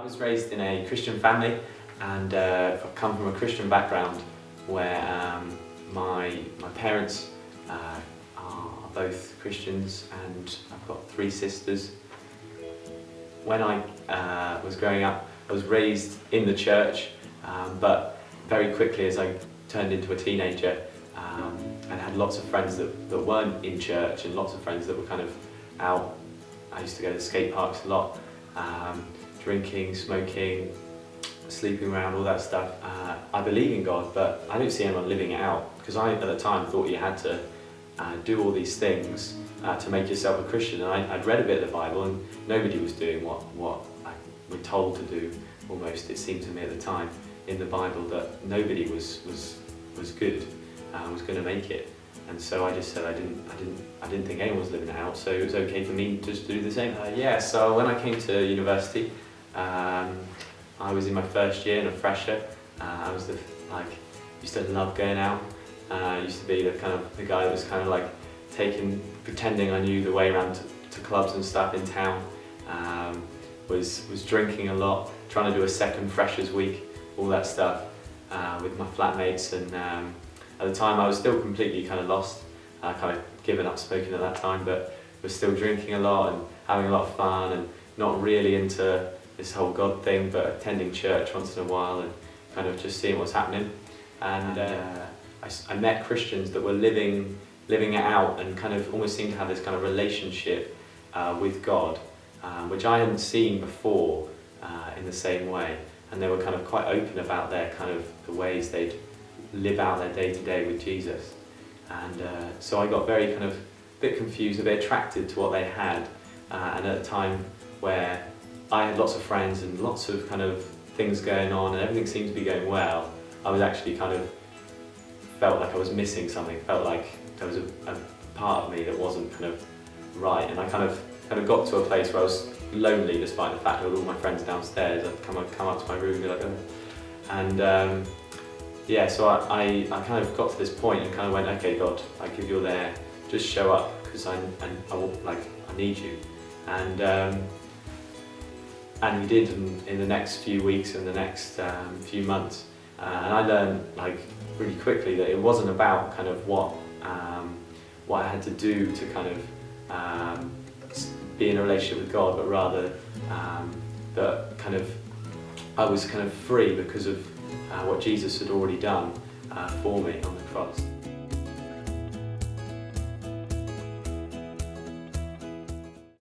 I was raised in a Christian family and I've come from a Christian background where my parents are both Christians and I've got 3 sisters. When I was growing up, I was raised in the church, but very quickly as I turned into a teenager and had lots of friends that weren't in church and lots of friends that were kind of out. I used to go to skate parks a lot, drinking, smoking, sleeping around, all that stuff. I believe in God, but I don't see anyone living it out, because I at the time thought you had to do all these things to make yourself a Christian. And I'd read a bit of the Bible and nobody was doing what we're told to do, almost, it seemed to me at the time in the Bible, that nobody was good, was going to make it. And so I just said I didn't think anyone was living it out, so it was okay for me just to do the same. So when I came to university, I was in my first year and a fresher. I was used to love going out. I used to be the guy that was kind of like pretending I knew the way around to clubs and stuff in town. Was drinking a lot, trying to do a second freshers week, all that stuff with my flatmates, and at the time I was still completely kind of lost. I kind of given up smoking at that time, but was still drinking a lot and having a lot of fun and not really into this whole God thing, but attending church once in a while and kind of just seeing what's happening. And I met Christians that were living it out and kind of almost seemed to have this kind of relationship with God, which I hadn't seen before in the same way. And they were kind of quite open about the ways they'd live out their day-to-day with Jesus. And so I got very kind of a bit confused, a bit attracted to what they had. And at a time where I had lots of friends and lots of kind of things going on and everything seemed to be going well, I was actually felt like I was missing something, felt like there was a part of me that wasn't kind of right. And I kind of got to a place where I was lonely, despite the fact that all my friends downstairs. I'd come up to my room and be like, oh. And so I kind of got to this point and kind of went, okay, God, like if you're there, just show up, because I need you. And he did in the next few weeks and the next few months. And I learned really quickly that it wasn't about kind of what I had to do to kind of be in a relationship with God, but rather that kind of I was kind of free because of what Jesus had already done for me on the cross.